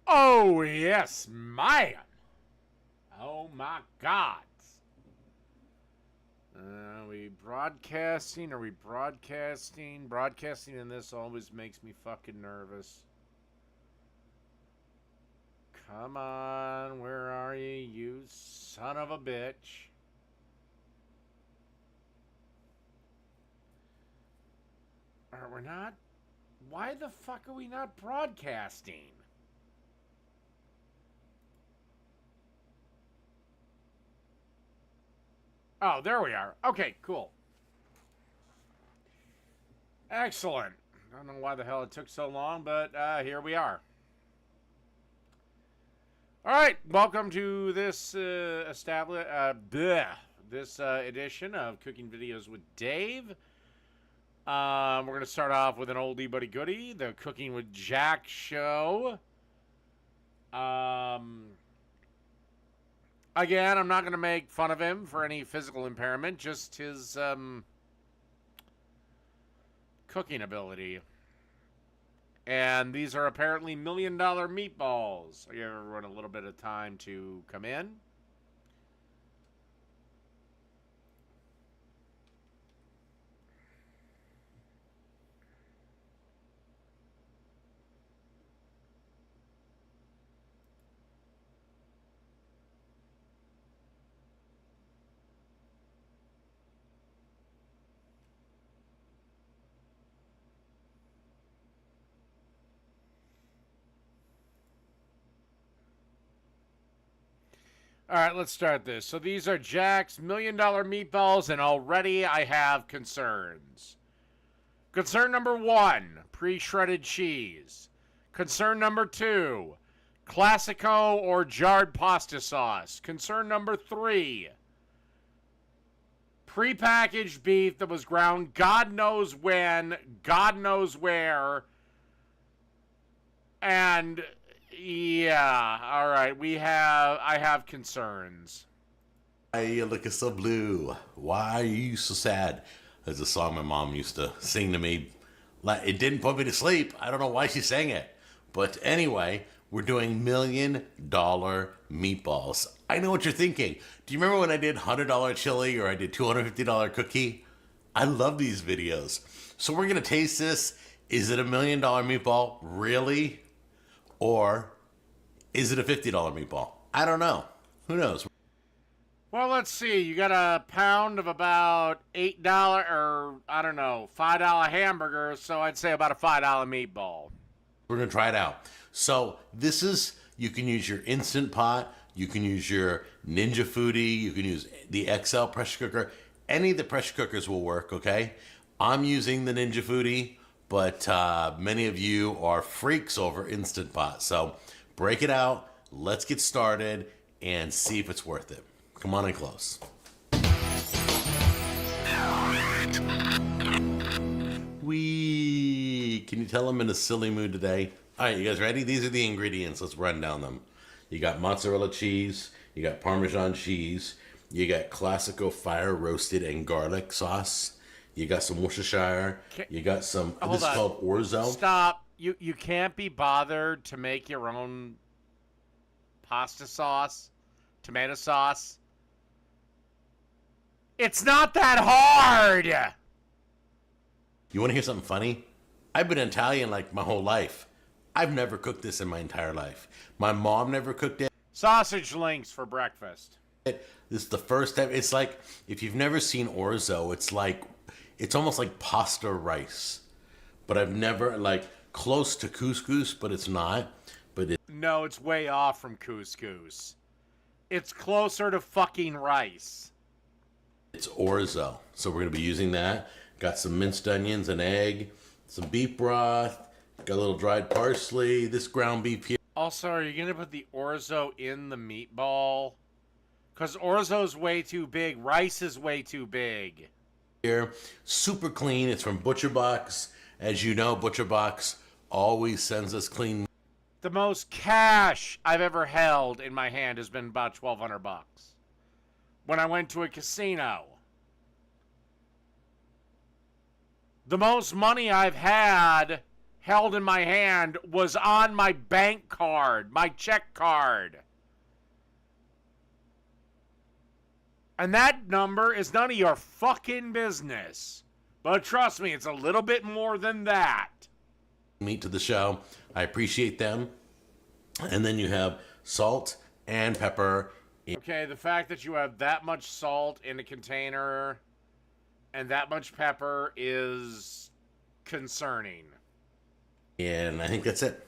Oh, yes, man. Oh, my God. Are we broadcasting? Are we broadcasting? Broadcasting in this always makes me fucking nervous. Come on, where are you, you son of a bitch? We're not? Why the fuck are we not broadcasting? Oh, there we are. Okay, cool. Excellent. I don't know why the hell it took so long, but here we are. All right, welcome to this edition of Cooking Videos with Dave. We're going to start off with an oldie but a goodie, the Cooking with Jack show. Again, I'm not going to make fun of him for any physical impairment, just his cooking ability. And these are apparently $1 million meatballs. I'll give everyone a little bit of time to come in. All right, let's start this. So these are Jack's $1 million meatballs, and already I have concerns. Concern number 1, pre-shredded cheese. Concern number 2, Classico or jarred pasta sauce. Concern number 3, pre-packaged beef that was ground God knows when, God knows where, and yeah, all right. I have concerns. Why you looking so blue? Why are you so sad? That's a song my mom used to sing to me. It didn't put me to sleep. I don't know why she sang it. But anyway, we're doing $1 million meatballs. I know what you're thinking. Do you remember when I did $100 chili or I did $250 cookie? I love these videos. So we're going to taste this. Is it $1 million meatball? Really? Or is it a $50 meatball? I don't know. Who knows? Well, let's see. You got a pound of about $8 or, I don't know, $5 hamburger, so I'd say about a $5 meatball. We're going to try it out. So this is, you can use your Instant Pot, you can use your Ninja Foodi, you can use the XL pressure cooker. Any of the pressure cookers will work, okay? I'm using the Ninja Foodi, but many of you are freaks over Instant Pot. So break it out, let's get started, and see if it's worth it. Come on in close. Can you tell I'm in a silly mood today? All right, you guys ready? These are the ingredients. Let's run down them. You got mozzarella cheese, you got Parmesan cheese, you got Classico fire roasted and garlic sauce, you got some Worcestershire. You got some. This is called orzo. Stop. You can't be bothered to make your own pasta sauce, tomato sauce. It's not that hard. You want to hear something funny? I've been Italian like my whole life. I've never cooked this in my entire life. My mom never cooked it. Sausage links for breakfast. This is the first time. It's like, if you've never seen orzo, it's almost like pasta rice, but I've never, close to couscous, but it's not. No, it's way off from couscous. It's closer to fucking rice. It's orzo, so we're gonna be using that. Got some minced onions, an egg, some beef broth, got a little dried parsley, this ground beef here. Also, are you gonna put the orzo in the meatball? Because orzo's way too big, rice is way too big. Here, super clean. It's from ButcherBox. As you know, ButcherBox always sends us clean. The most cash I've ever held in my hand has been about $1,200 when I went to a casino. The most money I've had held in my hand was on my bank card, my check card. And that number is none of your fucking business. But trust me, it's a little bit more than that. Meat to the show. I appreciate them. And then you have salt and pepper. Okay, the fact that you have that much salt in a container and that much pepper is concerning. And I think that's it.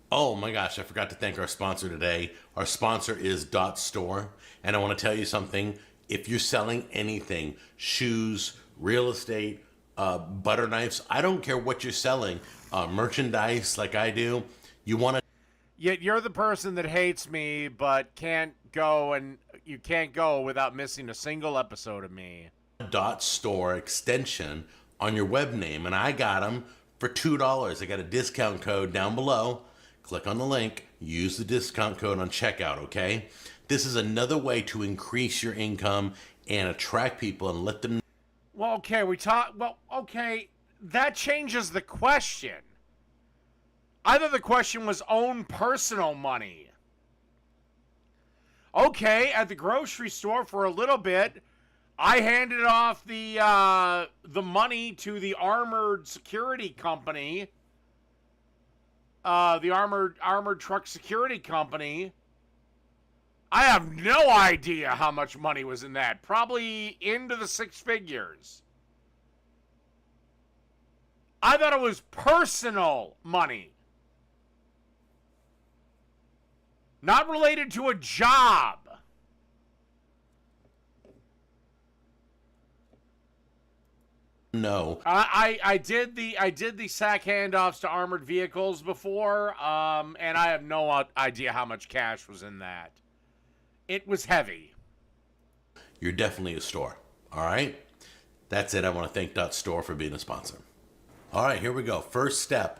Oh my gosh, I forgot to thank our sponsor today. Our sponsor is Dot Store. And I want to tell you something. If you're selling anything, shoes, real estate, butter knives, I don't care what you're selling, merchandise like I do, you want to... Yet you're the person that hates me, but can't go without missing a single episode of me. Dot Store extension on your web name, and I got them for $2. I got a discount code down below. Click on the link, use the discount code on checkout, okay? This is another way to increase your income and attract people and let them... Well, okay, that changes the question. I thought the question was own personal money. Okay, at the grocery store for a little bit, I handed off the money to the armored security company, the armored truck security company. I have no idea how much money was in that. Probably into the six figures. I thought it was personal money. Not related to a job. No. I did the sack handoffs to armored vehicles before, and I have no idea how much cash was in that. It was heavy. You're definitely a store. All right? That's it. I want to thank Dot Store for being a sponsor. All right, here we go. First step.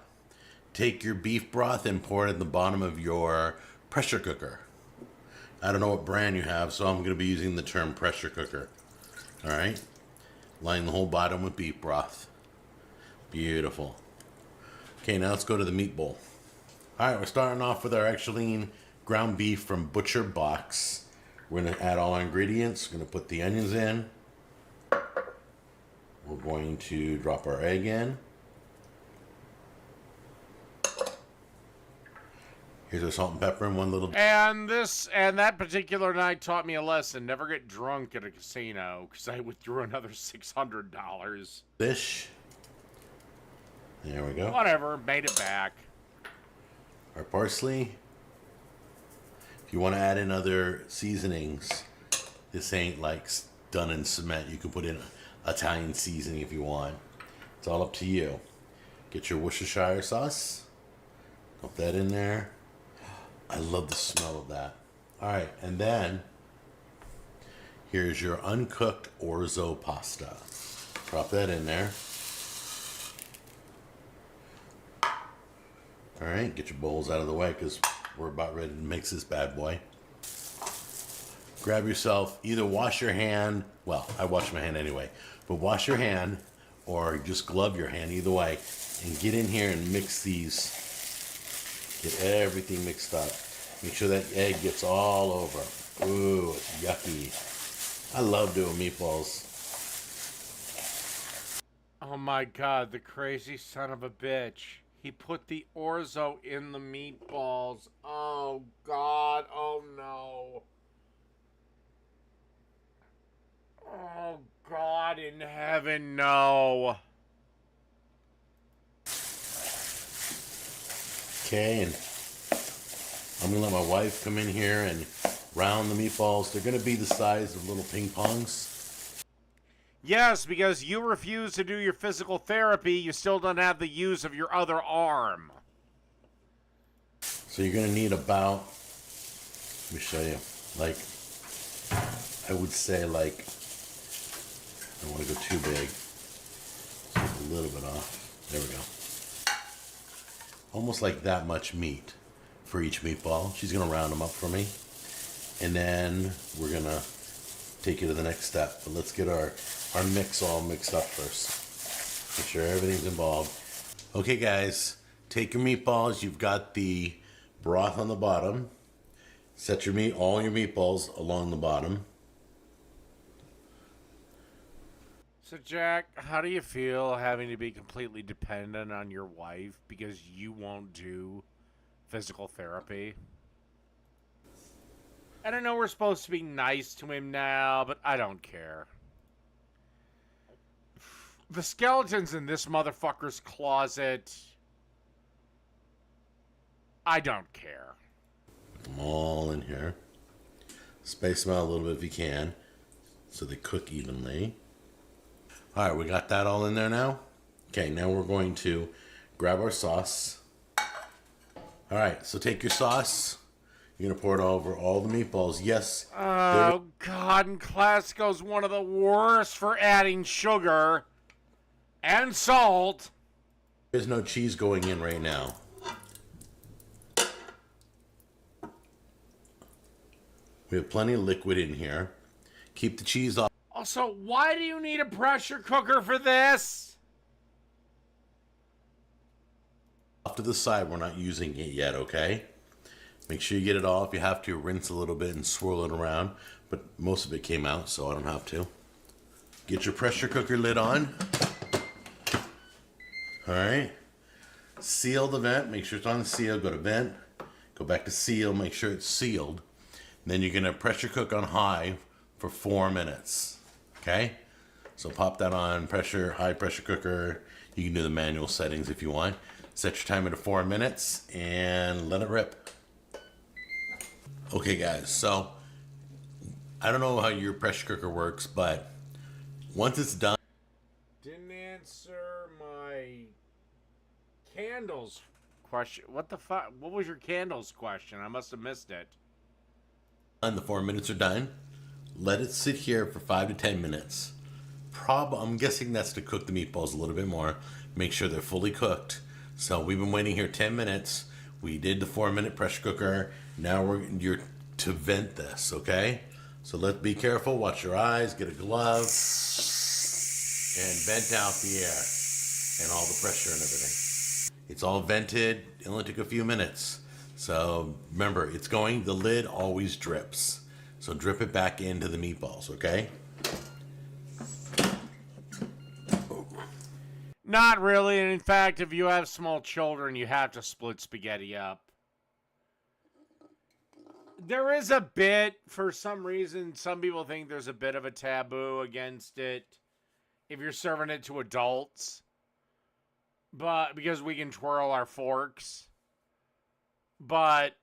Take your beef broth and pour it in the bottom of your pressure cooker. I don't know what brand you have, so I'm going to be using the term pressure cooker. All right? Line the whole bottom with beef broth. Beautiful. Okay, now let's go to the meat bowl. All right, we're starting off with our extra lean ground beef from Butcher Box. We're going to add all our ingredients. We're going to put the onions in. We're going to drop our egg in. Here's our salt and pepper and one little... And that particular night taught me a lesson. Never get drunk at a casino, because I withdrew another $600. Fish. There we go. Whatever, made it back. Our parsley. If you want to add in other seasonings, this ain't like done in cement. You can put in Italian seasoning if you want. It's all up to you. Get your Worcestershire sauce. Put that in there. I love the smell of that. All right, and then here's your uncooked orzo pasta. Drop that in there. All right, get your bowls out of the way because we're about ready to mix this bad boy. Grab yourself, either wash your hand, well, I wash my hand anyway, but wash your hand or just glove your hand, either way, and get in here and mix these. Get everything mixed up. Make sure that egg gets all over. Ooh, it's yucky. I love doing meatballs. Oh my god, the crazy son of a bitch. He put the orzo in the meatballs. Oh god, oh no. Oh God in heaven, no. Okay, and I'm gonna let my wife come in here and round the meatballs. They're gonna be the size of little ping pongs. Yes, because you refuse to do your physical therapy, you still don't have the use of your other arm. So you're gonna need about, let me show you, like, I would say like, I don't want to go too big. Take a little bit off. There we go. Almost like that much meat for each meatball. She's gonna round them up for me. And then we're gonna take you to the next step. But let's get our mix all mixed up first. Make sure everything's involved. Okay guys, take your meatballs. You've got the broth on the bottom. Set all your meatballs along the bottom. So, Jack, how do you feel having to be completely dependent on your wife because you won't do physical therapy? And I know we're supposed to be nice to him now, but I don't care. The skeletons in this motherfucker's closet, I don't care. Put them all in here. Space them out a little bit if you can, so they cook evenly. All right, we got that all in there now. Okay, now we're going to grab our sauce. All right, so take your sauce. You're gonna pour it over all the meatballs. Yes. Oh God, and Classico's one of the worst for adding sugar and salt. There's no cheese going in right now. We have plenty of liquid in here. Keep the cheese off Also, why do you need a pressure cooker for this? to the side. We're not using it yet, okay? Make sure you get it all. If you have to, rinse a little bit and swirl it around. But most of it came out, so I don't have to. Get your pressure cooker lid on. All right. Seal the vent. Make sure it's on seal. Go to vent. Go back to seal. Make sure it's sealed. Then you're going to pressure cook on high for 4 minutes. Okay? So pop that on high pressure cooker. You can do the manual settings if you want. Set your timer to 4 minutes and let it rip. Okay, guys. So I don't know how your pressure cooker works, but once it's done. Didn't answer my candles question. What the fuck? What was your candles question? I must have missed it. And the 4 minutes are done. Let it sit here for 5 to 10 minutes. I'm guessing that's to cook the meatballs a little bit more. Make sure they're fully cooked. So we've been waiting here 10 minutes. We did the 4-minute pressure cooker. Now you're to vent this, okay? So let's be careful. Watch your eyes. Get a glove and vent out the air and all the pressure and everything. It's all vented. It only took a few minutes. So remember, the lid always drips. So drip it back into the meatballs, okay? Not really. And in fact, if you have small children, you have to split spaghetti up. There is a bit, for some reason, some people think there's a bit of a taboo against it if you're serving it to adults. But because we can twirl our forks. But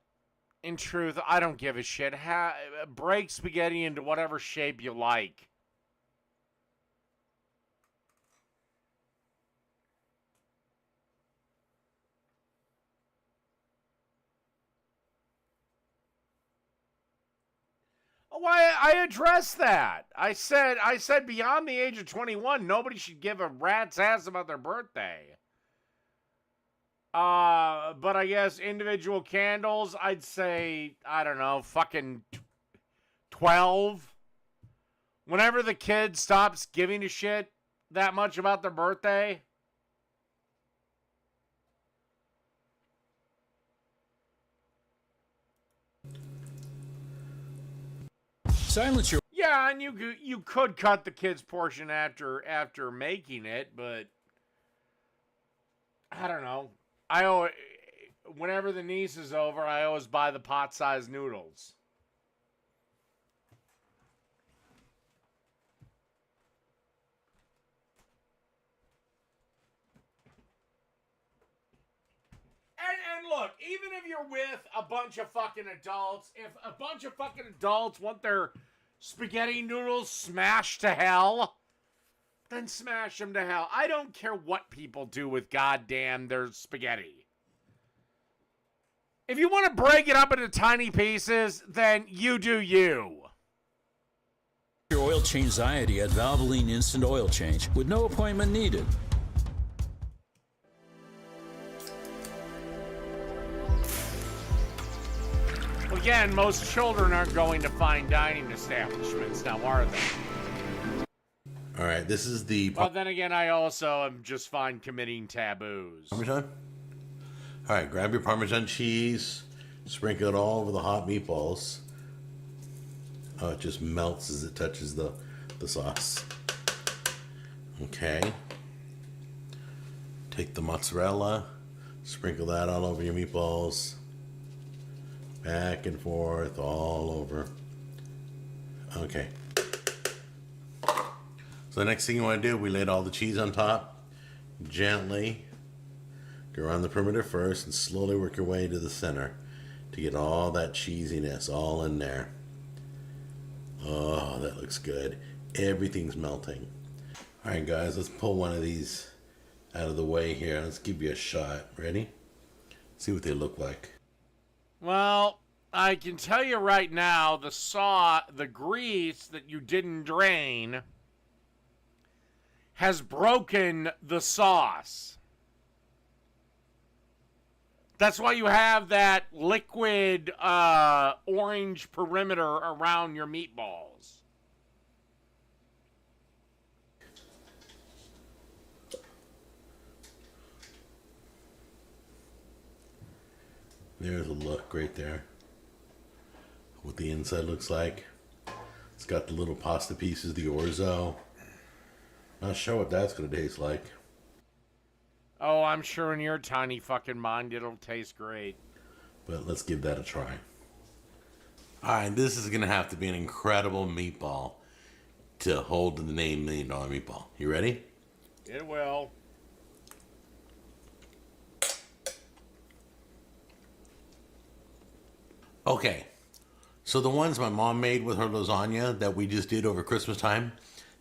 in truth, I don't give a shit. Break spaghetti into whatever shape you like. Oh, I addressed that. I said beyond the age of 21, nobody should give a rat's ass about their birthday. But I guess individual candles, I'd say, I don't know, fucking 12. Whenever the kid stops giving a shit that much about their birthday. Silence your... Yeah, and you could cut the kid's portion after making it, but I don't know. Whenever the niece is over, I always buy the pot-sized noodles. And look, even if you're with a bunch of fucking adults, if a bunch of fucking adults want their spaghetti noodles smashed to hell, then smash them to hell. I don't care what people do with goddamn their spaghetti. If you want to break it up into tiny pieces, then you do you. Your oil change anxiety at Valvoline Instant Oil Change with no appointment needed. Well, again, most children aren't going to fine dining establishments now, are they? All right, this is the... But then again, I also am just fine committing taboos. Parmesan? All right, grab your Parmesan cheese, sprinkle it all over the hot meatballs. Oh, it just melts as it touches the sauce. Okay. Take the mozzarella, sprinkle that all over your meatballs. Back and forth, all over. Okay. So the next thing you want to do, we laid all the cheese on top. Gently go around the perimeter first and slowly work your way to the center to get all that cheesiness all in there. Oh, that looks good. Everything's melting. All right, guys, let's pull one of these out of the way here. Let's give you a shot. Ready? See what they look like. Well, I can tell you right now, the grease that you didn't drain has broken the sauce. That's why you have that liquid orange perimeter around your meatballs. There's a look right there. What the inside looks like. It's got the little pasta pieces, the orzo. Not sure what that's going to taste like. Oh, I'm sure in your tiny fucking mind it'll taste great. But let's give that a try. Alright, this is going to have to be an incredible meatball to hold the name $1 Million Meatball. You ready? It will. Okay. So the ones my mom made with her lasagna that we just did over Christmas time,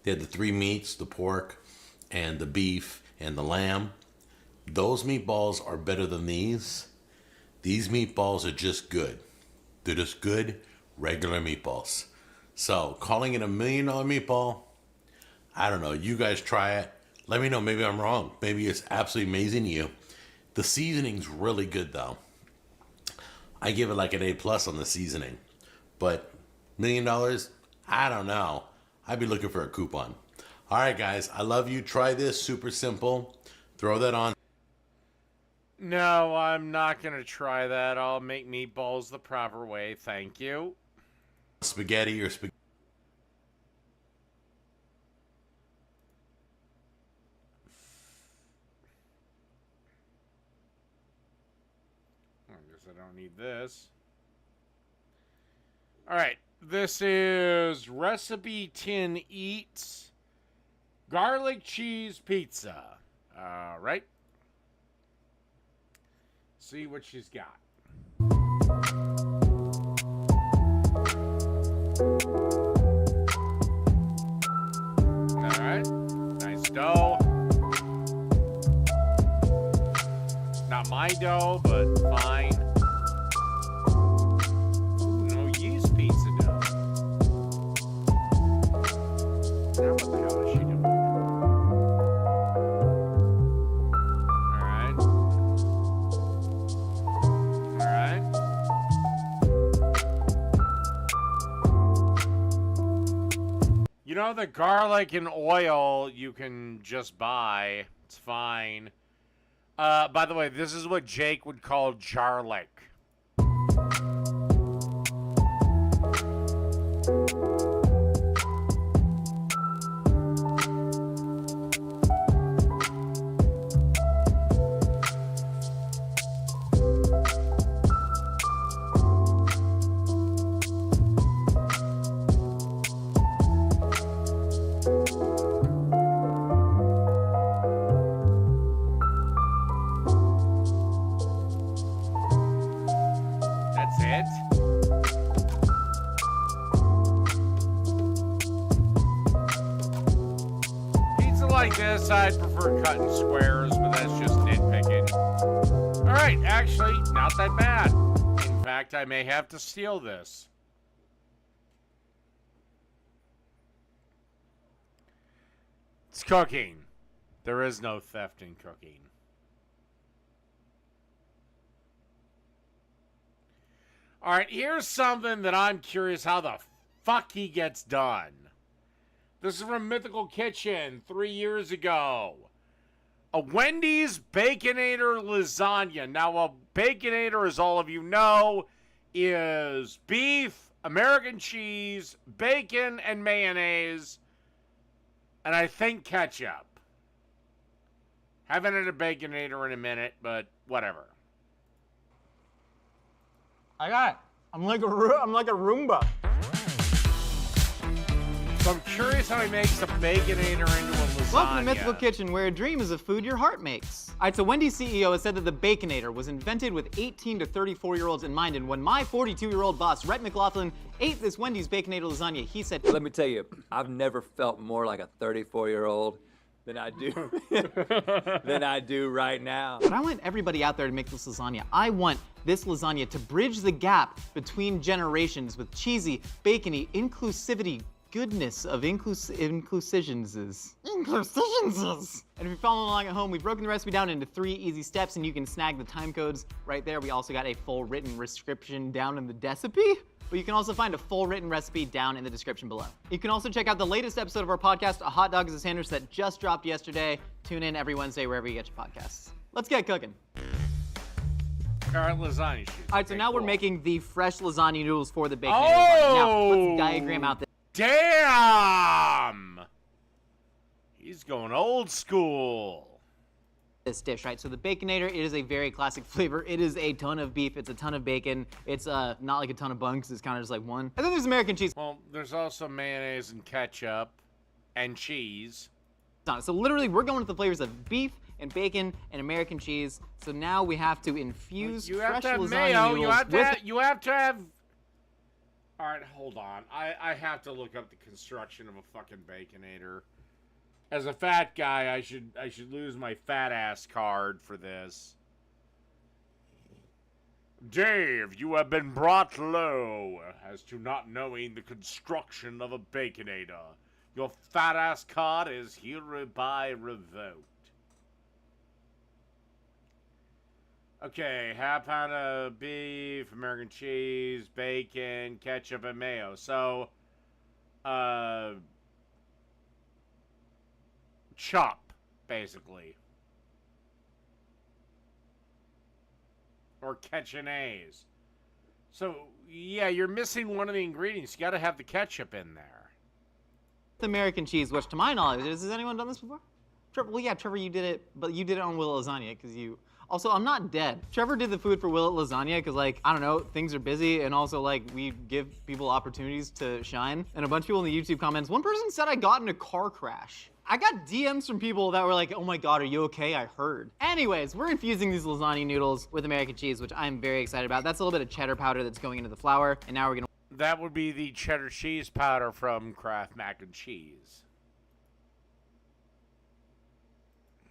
they had the 3 meats, the pork and the beef and the lamb. Those meatballs are better than these. These meatballs are just good. They're just good, regular meatballs. So calling it $1 Million Meatball, I don't know. You guys try it. Let me know. Maybe I'm wrong. Maybe it's absolutely amazing to you. The seasoning's really good though. I give it like an A+ on the seasoning. But $1 Million, I don't know. I'd be looking for a coupon. All right, guys. I love you. Try this. Super simple. Throw that on. No, I'm not going to try that. I'll make meatballs the proper way. Thank you. Spaghetti or spaghetti. I guess I don't need this. All right. This is Recipe Tin Eats Garlic Cheese Pizza. All right. See what she's got. All right. Nice dough. Not my dough, but fine. Ooh, no yeast pizza dough. Now what the hell is she doing? You know, the garlic and oil you can just buy. It's fine. By the way, this is what Jake would call jarlic. That's it. Pizza like this, I'd prefer cutting squares, but that's just nitpicking. Alright, actually, not that bad. In fact, I may have to steal this. It's cooking. There is no theft in cooking. All right, here's something that I'm curious how the fuck he gets done. This is from Mythical Kitchen 3 years ago. A Wendy's Baconator lasagna. Now, a Baconator, as all of you know, is beef, American cheese, bacon, and mayonnaise, and I think ketchup. Haven't had a Baconator in a minute, but whatever. I got it. I'm like a Roomba. So I'm curious how he makes a Baconator into a lasagna. Welcome to Mythical Kitchen, where a dream is a food your heart makes. All right, so Wendy's CEO has said that the Baconator was invented with 18 to 34-year-olds in mind, and when my 42-year-old boss, Rhett McLaughlin, ate this Wendy's Baconator lasagna, he said, Let me tell you, I've never felt more like a 34-year-old than I do right now. but I want everybody out there to make this lasagna. I want this lasagna to bridge the gap between generations with cheesy, bacony, inclusivity, goodness of inclusions. And if you're following along at home, we've broken the recipe down into 3 easy steps, and you can snag the time codes right there. We also got a full written description down in the recipe, but you can also find a full written recipe down in the description below. You can also check out the latest episode of our podcast, A Hot Dog is a Sandwich, that just dropped yesterday. Tune in every Wednesday wherever you get your podcasts. Let's get cooking. All right, lasagna sheets. All right, so Okay, now we're cool. making the fresh lasagna noodles for the Baconator lasagna. Now, Oh! let's diagram out this. Damn! He's going old school. This dish, right? So the Baconator, it is a very classic flavor. It is a ton of beef. It's a ton of bacon. It's not like a ton of buns. It's kind of just like one. And then there's American cheese Well, there's also mayonnaise and ketchup and cheese. on it. So literally, we're going with the flavors of beef and bacon and American cheese. So now we have to infuse You fresh have to have lasagna mayo. noodles You have to with have, you have to have. All right, hold on. I have to look up the construction of a fucking Baconator. As a fat guy, I should lose my fat ass card for this. Dave, you have been brought low as to not knowing the construction of a Baconator. Your fat ass card is hereby revoked. Okay, half pound of beef, American cheese, bacon, ketchup, and mayo. So, chop, basically. Or ketchup-naise. So, yeah, you're missing one of the ingredients. You gotta have the ketchup in there. American cheese, which to my knowledge, has anyone done this before? Trevor, well, yeah, Trevor, you did it, but you did it on Will Lasagna because you. Also, I'm not dead. Trevor did the food for Will Lasagna because, like, I don't know, things are busy, and also, like, we give people opportunities to shine. And a bunch of people in the YouTube comments, one person said I got in a car crash. I got DMs from people that were like, oh my God, are you okay? I heard. Anyways, we're infusing these lasagna noodles with American cheese, which I'm very excited about. That's a little bit of cheddar powder that's going into the flour, and now we're gonna That would be the cheddar cheese powder from Kraft Mac and Cheese.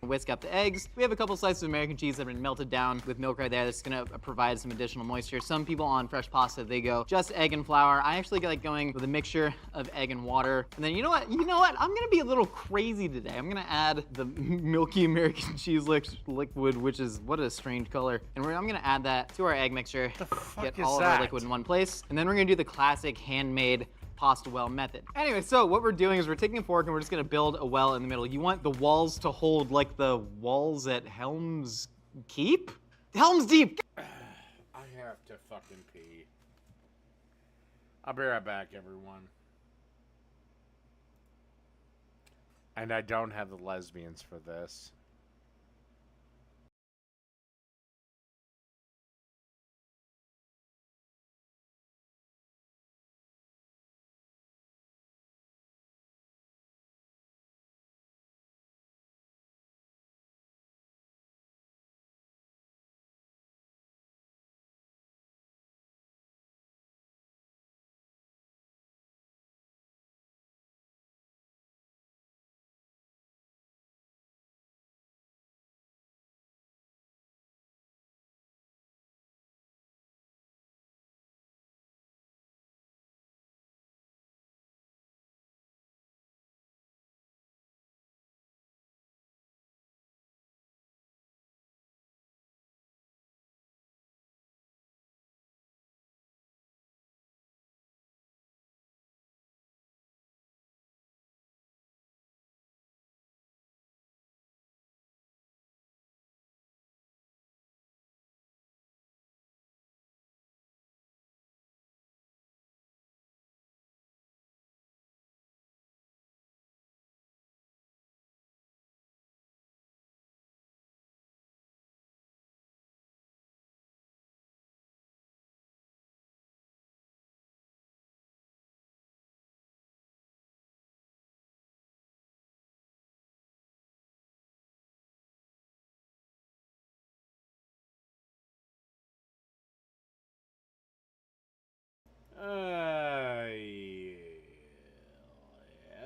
whisk up the eggs. We have a couple slices of American cheese that have been melted down with milk right there. That's gonna provide some additional moisture. Some people on fresh pasta, they go just egg and flour. I actually like going with a mixture of egg and water. And then you know what? I'm gonna be a little crazy today. I'm gonna add the milky American cheese liquid, which is, what a strange color. And I'm gonna add that to our egg mixture. Get is all of that? our liquid in one place. And then we're gonna do the classic handmade pasta well method. Anyway, so what we're doing is we're taking a fork and we're just gonna build a well in the middle. You want the walls to hold like the walls at Helm's Keep? Helm's Deep! I have to fucking pee. I'll be right back, everyone. And I don't have the lesbians for this.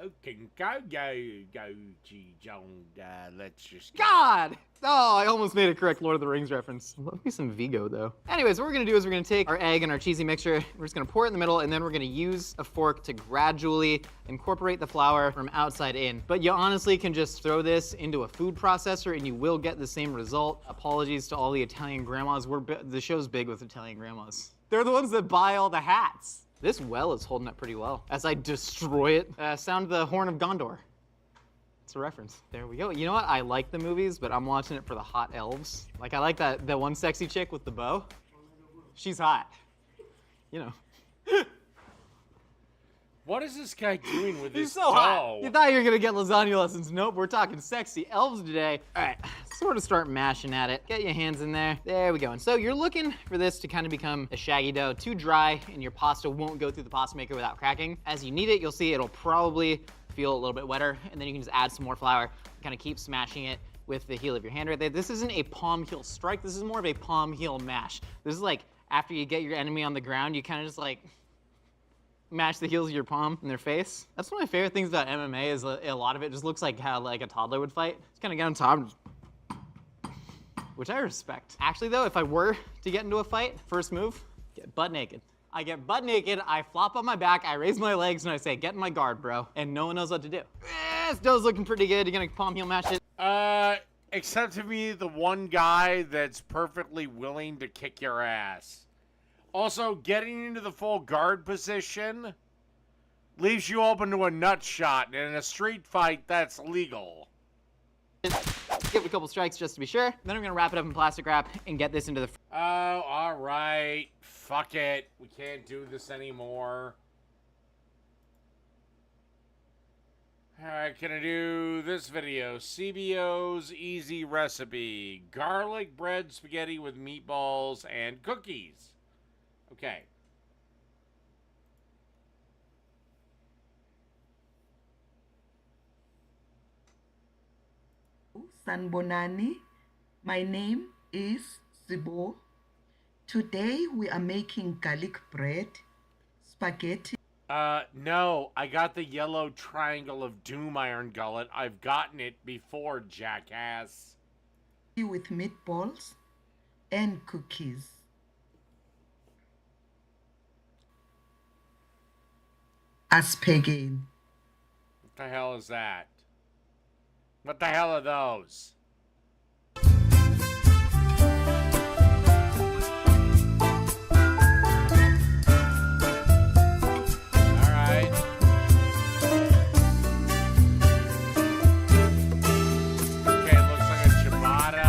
Okay, go, G-Jong. Let's just go. God! Oh, I almost made a correct Lord of the Rings reference. Love me some Vigo, though. Anyways, what we're gonna do is we're gonna take our egg and our cheesy mixture, we're just gonna pour it in the middle, and then we're gonna use a fork to gradually incorporate the flour from outside in. But you honestly can just throw this into a food processor and you will get the same result. Apologies to all the Italian grandmas. The show's big with Italian grandmas. They're the ones that buy all the hats. This well is holding up pretty well. As I destroy it, sound the Horn of Gondor. It's a reference. There we go. You know what? I like the movies, but I'm watching it for the hot elves. Like, I like that one sexy chick with the bow. She's hot. You know. What is this guy doing with He's this so dough? hot. You thought you were gonna get lasagna lessons. Nope, we're talking sexy elves today. All right, sort of start mashing at it. Get your hands in there. There we go. And so you're looking for this to kind of become a shaggy dough, too dry, and your pasta won't go through the pasta maker without cracking. As you knead it, you'll see it'll probably feel a little bit wetter, and then you can just add some more flour, kind of keep smashing it with the heel of your hand right there. This isn't a palm heel strike. This is more of a palm heel mash. This is like after you get your enemy on the ground, you kind of just like mash the heels of your palm in their face. That's one of my favorite things about MMA is a lot of it just looks like how like a toddler would fight. Just kind of get on top, and just, which I respect. Actually though, if I were to get into a fight, first move, get butt naked. I get butt naked, I flop on my back, I raise my legs, and I say, get in my guard, bro. And no one knows what to do. This dough's looking pretty good. You're gonna palm heel mash it. Except to be the one guy that's perfectly willing to kick your ass. Also, getting into the full guard position leaves you open to a nut shot, and in a street fight, that's legal. Give it a couple strikes just to be sure. Then I'm gonna wrap it up in plastic wrap and get this into the Oh, alright. Fuck it. We can't do this anymore. Alright, can I do this video? CBO's easy recipe. Garlic bread spaghetti with meatballs and cookies. Okay. Sanbonani. My name is Sibo. Today we are making garlic bread, spaghetti. No, I got the yellow triangle of doom, Iron Gullet. I've gotten it before, jackass. With meatballs and cookies. Aspergine. What the hell is that? What the hell are those? Alright. Okay, it looks like a ciabatta.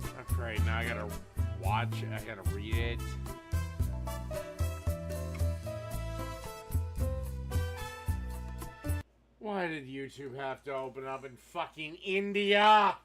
Oh, great, now I gotta watch, I gotta read it. Why did YouTube have to open up in fucking India?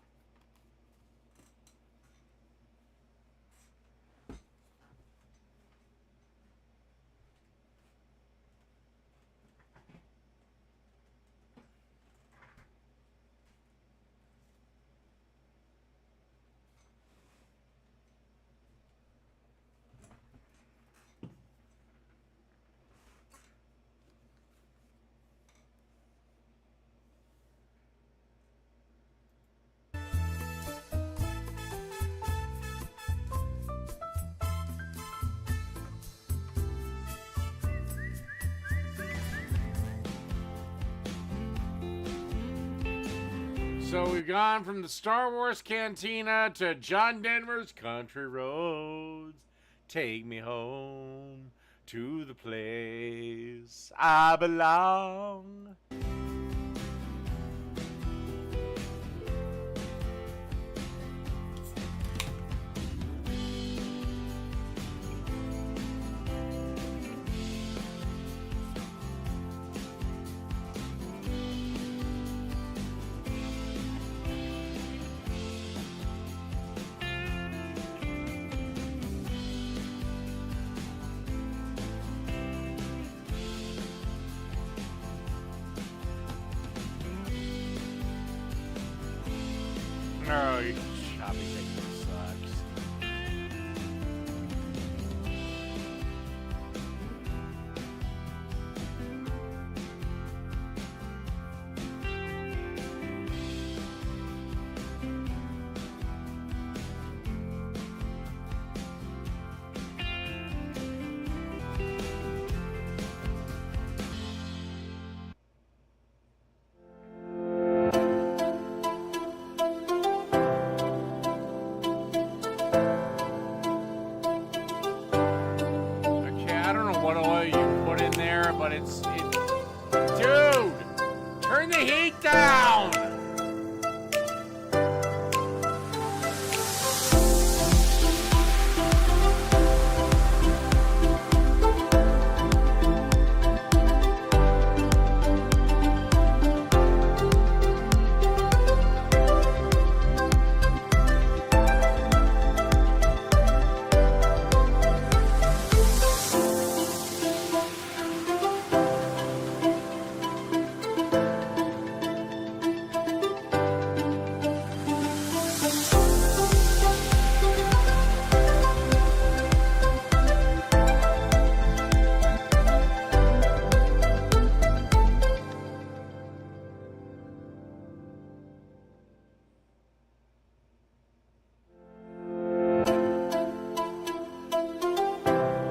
So we've gone from the Star Wars Cantina to John Denver's Country Roads. Take me home to the place I belong. Oh, choppy bacon sucks. Okay, I don't know what oil you put in there, but it's dude, turn the heat down.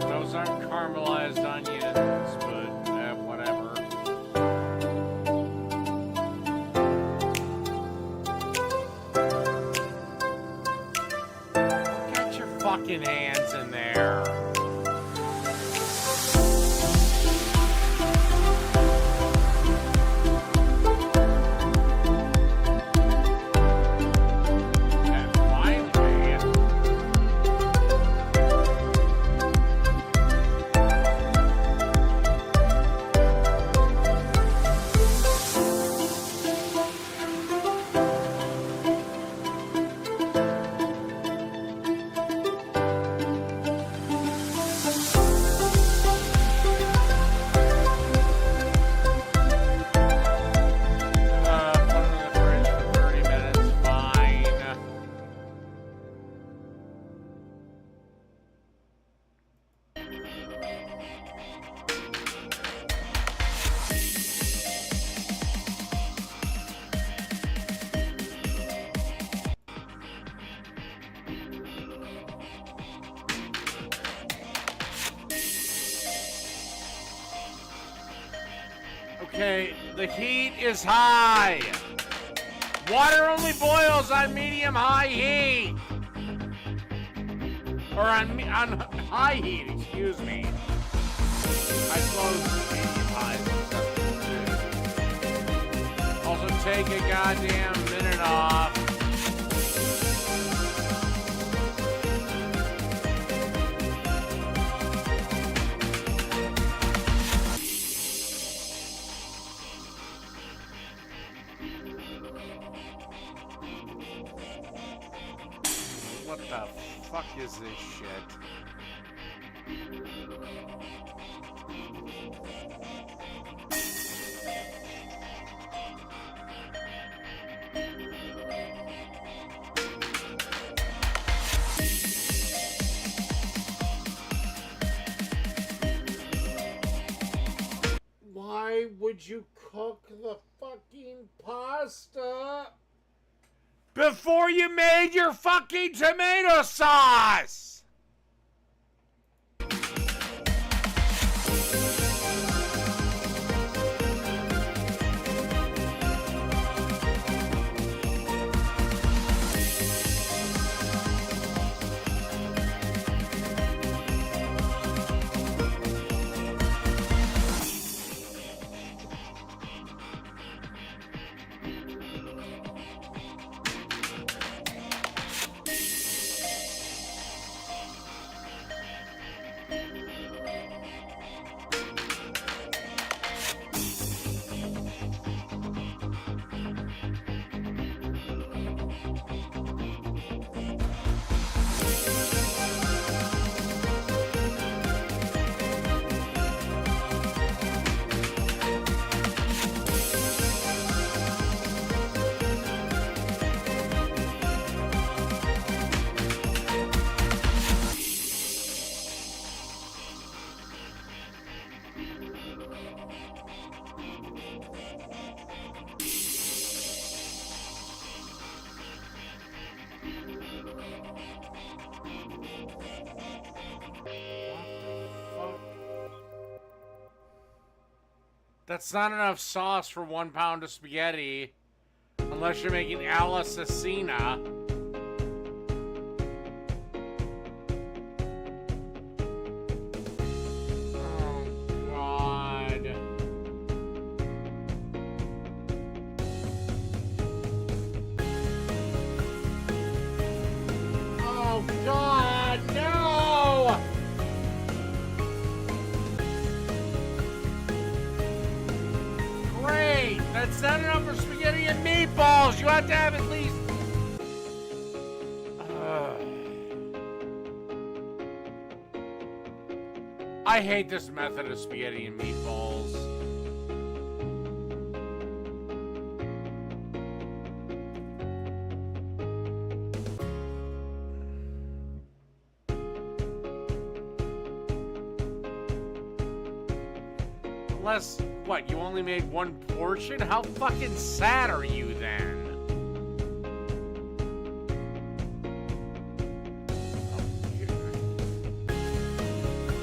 Those aren't caramelized onions, but whatever. Get your fucking hands in there. And finally, put them in the fridge for 30 minutes, fine. Okay, the heat is high. Water only boils on medium-high heat. Or on high heat, excuse me. I suppose medium-high. Also, take a goddamn minute off. What the fuck is this shit? Why would you cook the fucking pasta before you made your fucking tomato sauce? That's not enough sauce for 1 pound of spaghetti. Unless you're making alla cecina. Oh, God. Oh, God, no! Great! That's not enough for spaghetti and meatballs! You have to have at least... I hate this method of spaghetti and meatballs. Unless, what, you only made 1 portion? How fucking sad are you then?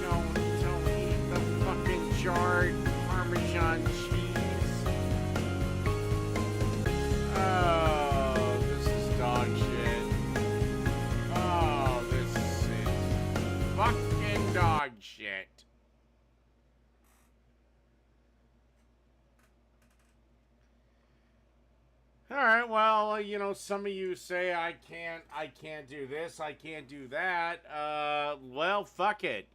Don't eat the fucking jarred Parmesan cheese. Oh, this is dog shit. Oh, this is fucking dog shit. All right, well, you know, some of you say I can't do this, I can't do that. Well, fuck it.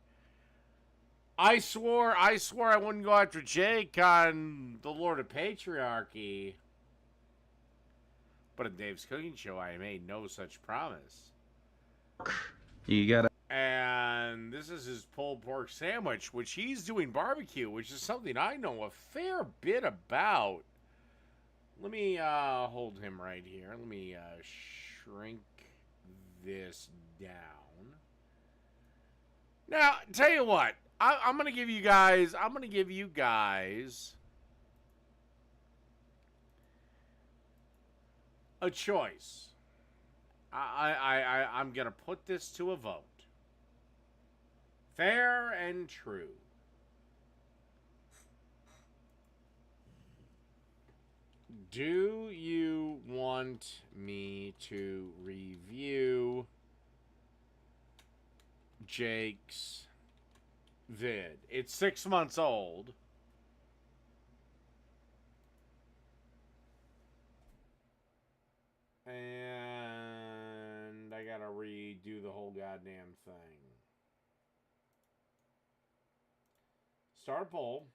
I swore I wouldn't go after Jake on the Lord of Patriarchy. But in Dave's Cooking Show, I made no such promise. You gotta. And this is his pulled pork sandwich, which he's doing barbecue, which is something I know a fair bit about. Let me hold him right here. Let me shrink this down. Now, tell you what, I'm gonna give you guys. A choice. I'm gonna put this to a vote. Fair and true. Do you want me to review Jake's vid? It's 6 months old. And I gotta redo the whole goddamn thing. Start a poll.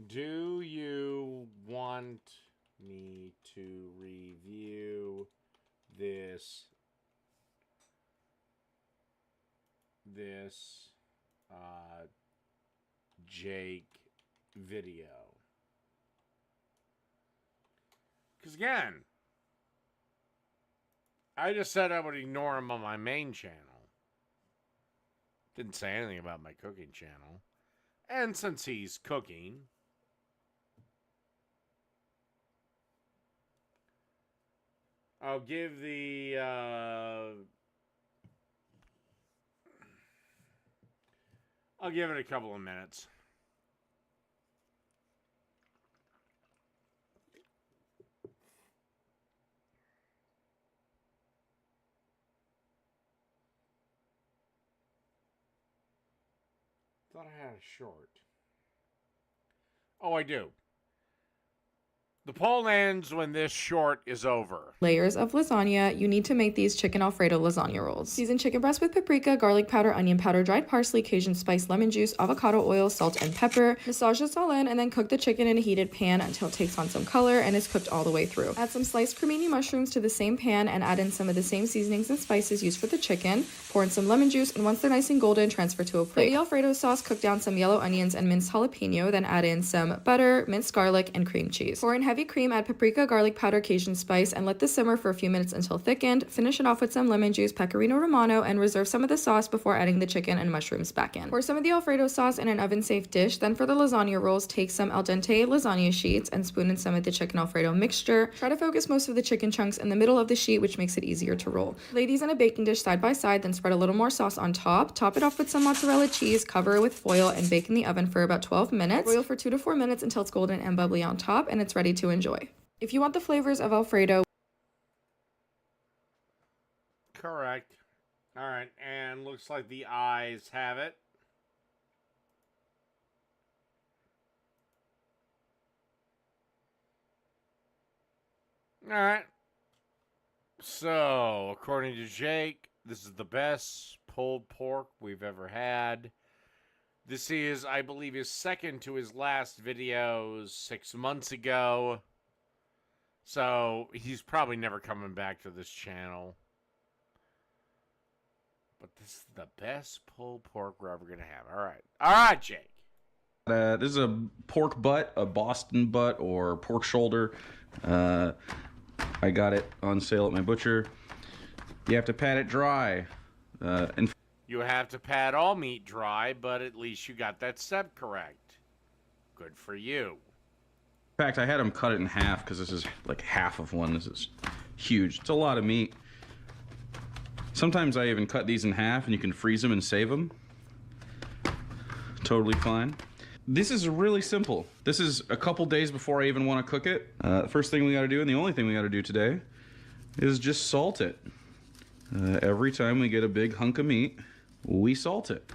Do you want me to review this Jake video? Because again, I just said I would ignore him on my main channel. Didn't say anything about my cooking channel. And since he's cooking, I'll give the I'll give it a couple of minutes. Thought I had a short. Oh, I do. The poll ends when this short is over. Layers of lasagna. You need to make these chicken Alfredo lasagna rolls. Season chicken breast with paprika, garlic powder, onion powder, dried parsley, Cajun spice, lemon juice, avocado oil, salt, and pepper. Massage this all in and then cook the chicken in a heated pan until it takes on some color and is cooked all the way through. Add some sliced cremini mushrooms to the same pan and add in some of the same seasonings and spices used for the chicken. Pour in some lemon juice, and once they're nice and golden, transfer to a plate. For the Alfredo sauce, cook down some yellow onions and minced jalapeno, then add in some butter, minced garlic, and cream cheese. Pour in heavy heavy cream, add paprika, garlic powder, Cajun spice, and let this simmer for a few minutes until thickened. Finish it off with some lemon juice, pecorino romano, and reserve some of the sauce before adding the chicken and mushrooms back in. Pour some of the Alfredo sauce in an oven-safe dish. Then for the lasagna rolls, take some al dente lasagna sheets and spoon in some of the chicken Alfredo mixture. Try to focus most of the chicken chunks in the middle of the sheet, which makes it easier to roll. Lay these in a baking dish side by side, then spread a little more sauce on top. Top it off with some mozzarella cheese, cover it with foil, and bake in the oven for about 12 minutes. Broil for 2 to 4 minutes until it's golden and bubbly on top, and it's ready to enjoy. If you want the flavors of Alfredo, Correct. All right, and looks like the eyes have it. All right. So, according to Jake, this is the best pulled pork we've ever had. This is, I believe, his second to his last videos 6 months ago. So, he's probably never coming back to this channel. But this is the best pulled pork we're ever going to have. All right. All right, Jake. This is a pork butt, a Boston butt, or pork shoulder. I got it on sale at my butcher. You have to pat it dry. And You have to pat all meat dry, but at least you got that step correct. Good for you. in fact, I had them cut it in half because this is like half of one. This is huge. It's a lot of meat. Sometimes I even cut these in half and you can freeze them and save them. Totally fine. This is really simple. This is a couple days before I even want to cook it. The first thing we got to do, and the only thing we got to do today, is just salt it. Every time we get a big hunk of meat, we salt it.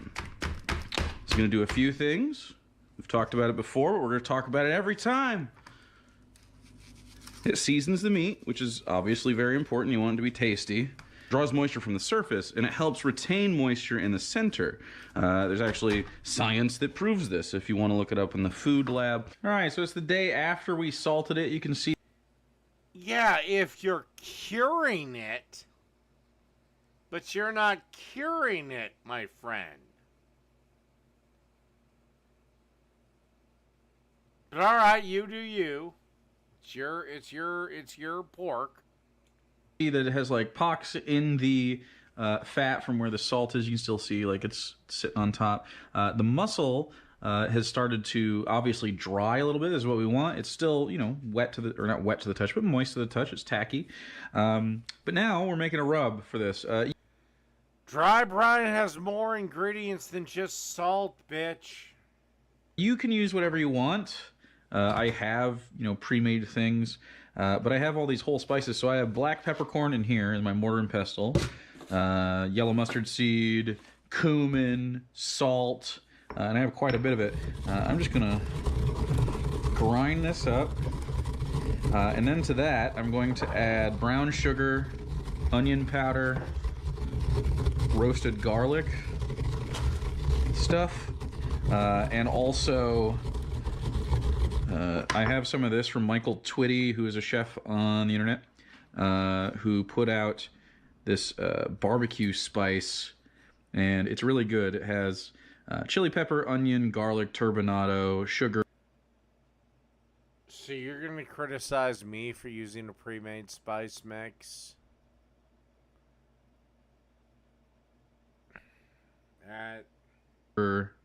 It's going to do a few things. We've talked about it before, but we're going to talk about it every time. It seasons the meat, which is obviously very important. You want it to be tasty. Draws moisture from the surface, and it helps retain moisture in the center. There's actually science that proves this if you want to look it up in the food lab. All right, so it's the day after we salted it. You can see. Yeah, if you're curing it, but you're not curing it, my friend. But all right, you do you. It's your pork. That it has like pocks in the fat from where the salt is. You can still see like it's sitting on top. The muscle has started to obviously dry a little bit. This is what we want. It's still, you know, wet to the, or not wet to the touch, but moist to the touch. It's tacky. But now we're making a rub for this. Dry brine has more ingredients than just salt, bitch. You can use whatever you want. I have, you know, pre-made things. But I have all these whole spices. So I have black peppercorn in here in my mortar and pestle, yellow mustard seed, cumin, salt, and I have quite a bit of it. I'm just going to grind this up. And then to that, I'm going to add brown sugar, onion powder, roasted garlic stuff, and also... I have some of this from Michael Twitty, who is a chef on the internet, who put out this barbecue spice, and it's really good. It has chili pepper, onion, garlic, turbinado, sugar. So you're going to criticize me for using a pre-made spice mix?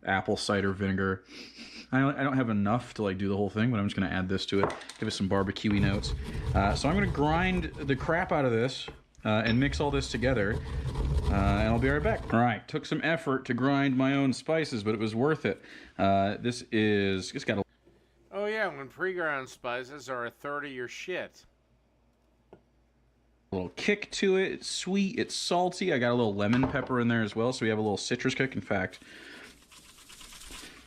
Apple cider vinegar. I don't have enough to like do the whole thing, but I'm just going to add this to it, give it some barbecue-y notes. So I'm going to grind the crap out of this and mix all this together, and I'll be right back. All right, took some effort to grind my own spices, but it was worth it. It's got a... Oh yeah, when pre-ground spices are a third of your shit. little kick to it. It's sweet, it's salty. I got a little lemon pepper in there as well, so we have a little citrus kick. In fact,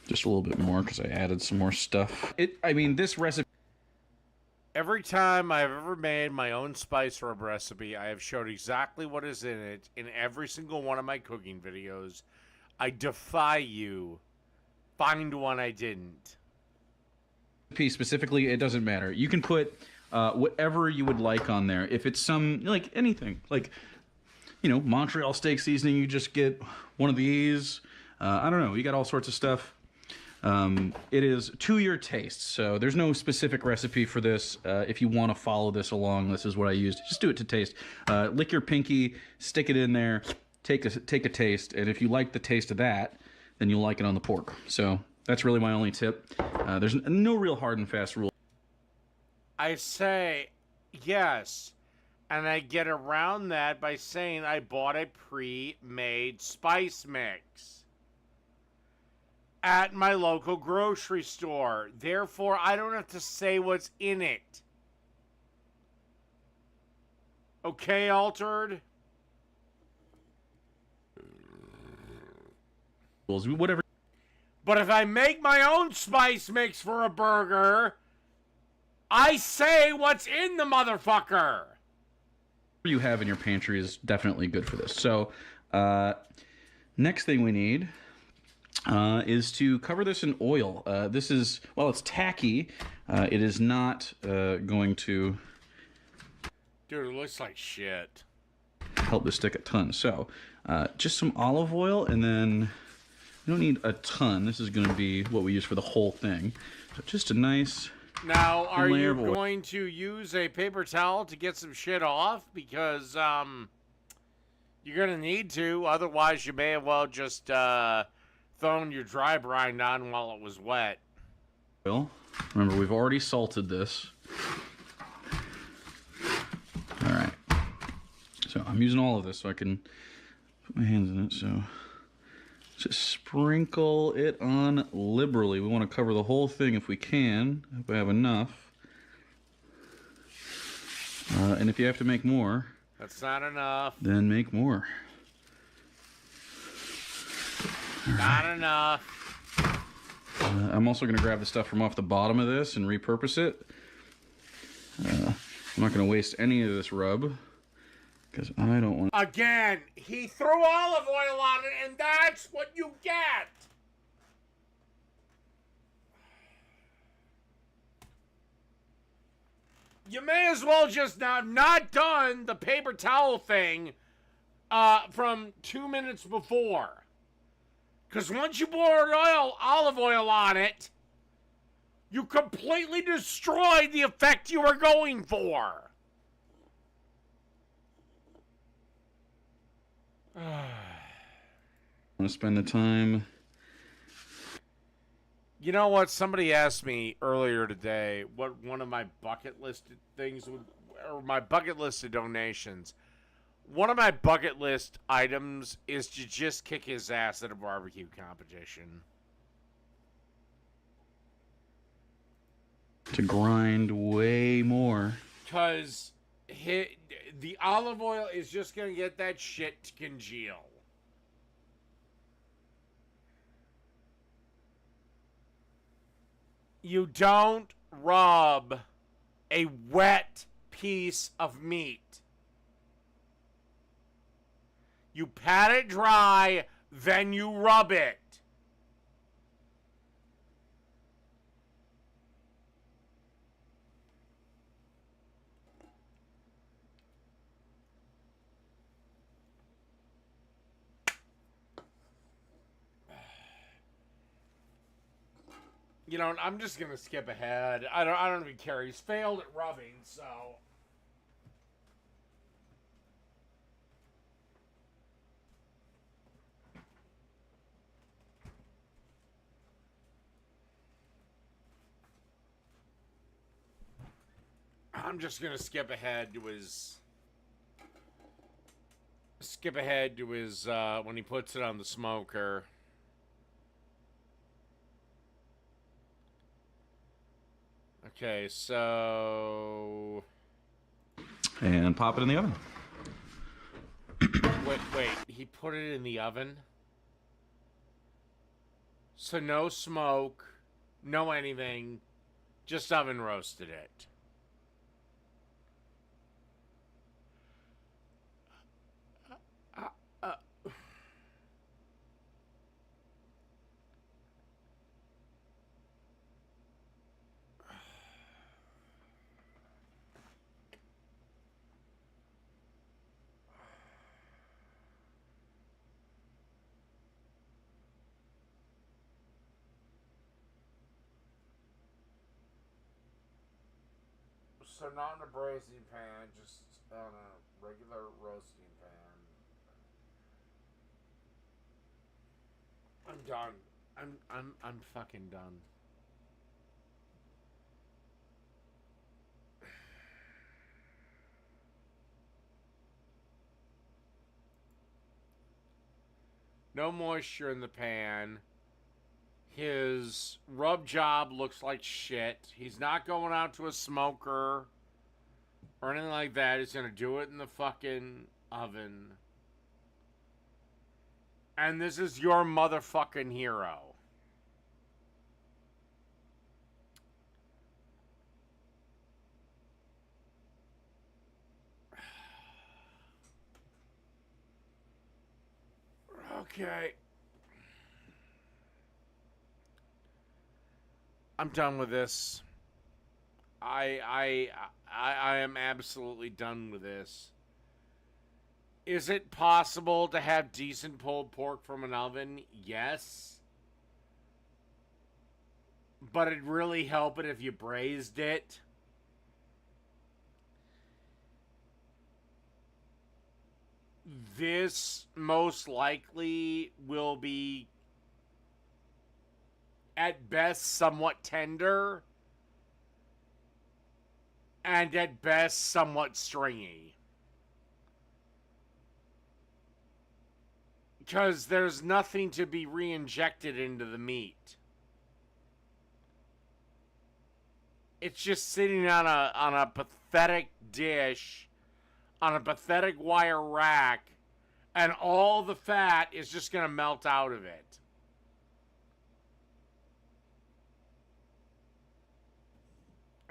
just a little bit more because I added some more stuff. I mean, this recipe... Every time I've ever made my own spice rub recipe, I have showed exactly what is in it in every single one of my cooking videos. I defy you. Find one I didn't. Specifically, it doesn't matter. You can put whatever you would like on there. If it's some, like anything, like, you know, Montreal steak seasoning, you just get one of these. I don't know. You got all sorts of stuff. It is to your taste, so there's no specific recipe for this. If you want to follow this along, this is what I used. Just do it to taste. Lick your pinky, stick it in there, take a taste, and if you like the taste of that, then you'll like it on the pork. So that's really my only tip. There's no real hard and fast rule. I say yes, and I get around that by saying I bought a pre-made spice mix at my local grocery store. Therefore, I don't have to say what's in it. Okay, Altered? Whatever But if I make my own spice mix for a burger, I say what's in the motherfucker. you have in your pantry is definitely good for this. So, next thing we need is to cover this in oil. This is, well, it's tacky. It is not going to Dude, it looks like shit. help this stick a ton. So, just some olive oil, and then you don't need a ton. This is going to be what we use for the whole thing. So just a nice... Now, are layer you of oil. going to use a paper towel to get some shit off? Because, you're going to need to. Otherwise, you may have well just, thrown your dry brine on while it was wet. Oil. Remember, we've already salted this. All right. So I'm using all of this so I can put my hands in it. So just sprinkle it on liberally. We want to cover the whole thing if we can. I hope I have enough. And if you have to make more, That's not enough. then make more. Not enough. I'm also going to grab the stuff from off the bottom of this and repurpose it. I'm not going to waste any of this rub because I don't want... Again, he threw olive oil on it, and that's what you get. You may as well just not done the paper towel thing from 2 minutes before. Because once you poured olive oil on it, you completely destroyed the effect you were going for. I'm going to spend the time... You know what? Somebody asked me earlier today what one of my bucket listed things would, or my bucket list of donations. One of my bucket list items is to just kick his ass at a barbecue competition. To grind way more. Because the olive oil is just going to get that shit to congeal. You don't rub a wet piece of meat. You pat it dry, then you rub it. You know, I'm just gonna skip ahead. I don't even care. He's failed at rubbing, so. I'm just gonna skip ahead to his when he puts it on the smoker. Okay, so... And pop it in the oven. Wait, he put it in the oven? So no smoke, no anything, just oven roasted it. So not in a braising pan, just on a regular roasting pan. I'm done. I'm fucking done. No moisture in the pan. His rub job looks like shit. He's not going out to a smoker or anything like that. He's gonna do it in the fucking oven. And this is your motherfucking hero. Okay. I'm done with this. I am absolutely done with this. Is it possible to have decent pulled pork from an oven? Yes. But it'd really help it if you braised it. This most likely will be at best somewhat tender and at best somewhat stringy. Because there's nothing to be re-injected into the meat. It's just sitting on a pathetic dish, on a pathetic wire rack, and all the fat is just going to melt out of it.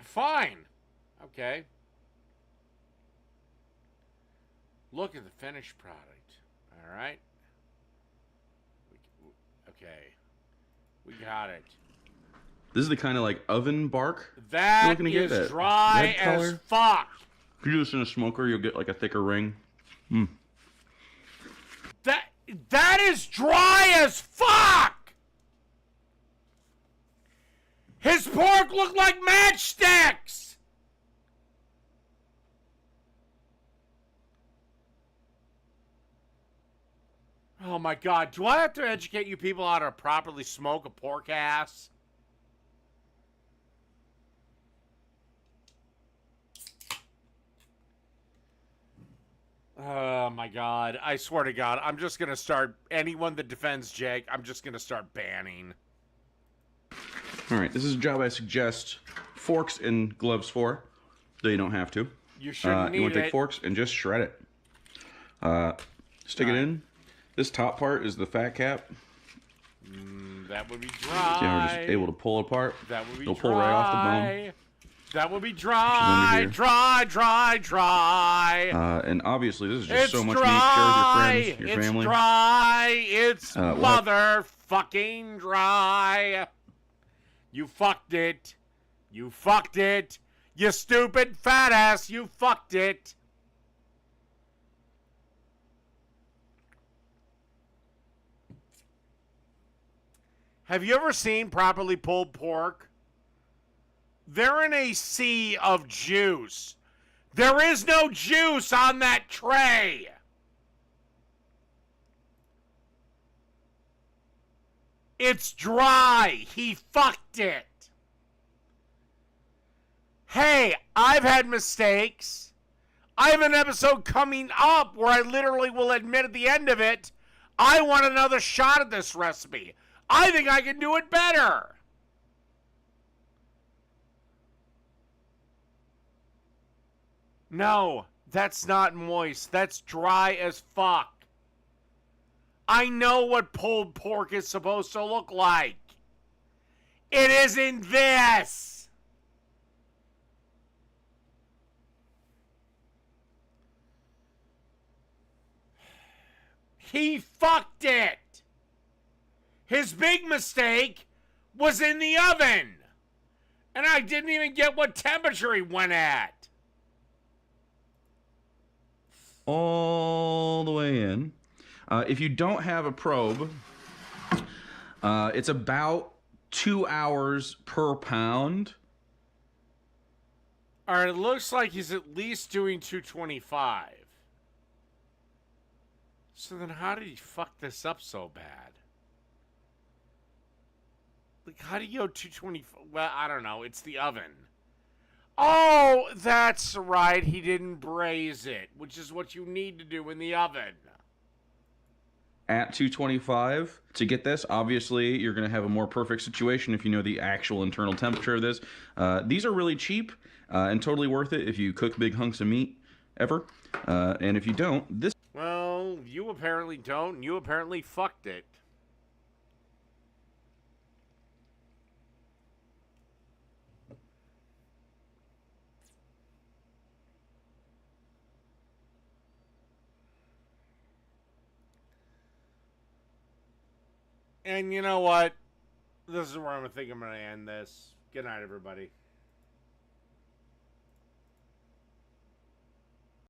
Fine. Okay. Look at the finished product. All right. Okay. We got it. This is the kind of like oven bark. That is dry as fuck. If you do this in a smoker, you'll get like a thicker ring. Mm. That is dry as fuck. His pork looked like matchsticks. Oh my God, do I have to educate you people how to properly smoke a pork ass? Oh my God, I swear to God, I'm just going to start, anyone that defends Jake, I'm just going to start banning. Alright, this is a job I suggest forks and gloves for, though you don't have to. You shouldn't need You want to it. take forks and just shred it. Stick it in. This top part is the fat cap. That would be So we're dry. just able to pull it apart. That would be It'll dry. pull right off the bone. That would be under dry, here. dry. And obviously, this is just It's so much dry. meat. Share with your friends, your family. It's dry. It's What? motherfucking dry. You fucked it. You fucked it. You stupid fat ass. You fucked it. Have you ever seen properly pulled pork? They're in a sea of juice. There is no juice on that tray. It's dry. He fucked it. Hey, I've had mistakes. I have an episode coming up where I literally will admit at the end of it, I want another shot at this recipe. I think I can do it better. No, that's not moist. That's dry as fuck. I know what pulled pork is supposed to look like. It isn't this. He fucked it. His big mistake was in the oven. And I didn't even get what temperature he went at. All the way in. If you don't have a probe, it's about 2 hours per pound. All right, it looks like he's at least doing 225. So then how did he fuck this up so bad? Like, how do you go 225? Well, I don't know. It's the oven. Oh, that's right. He didn't braise it, which is what you need to do in the oven. At 225 to get this. Obviously, you're going to have a more perfect situation if you know the actual internal temperature of this. These are really cheap and totally worth it if you cook big hunks of meat ever. And if you don't, this... Well, you apparently don't, and you apparently fucked it. And you know what? This is where I'm going to end this. Good night, everybody.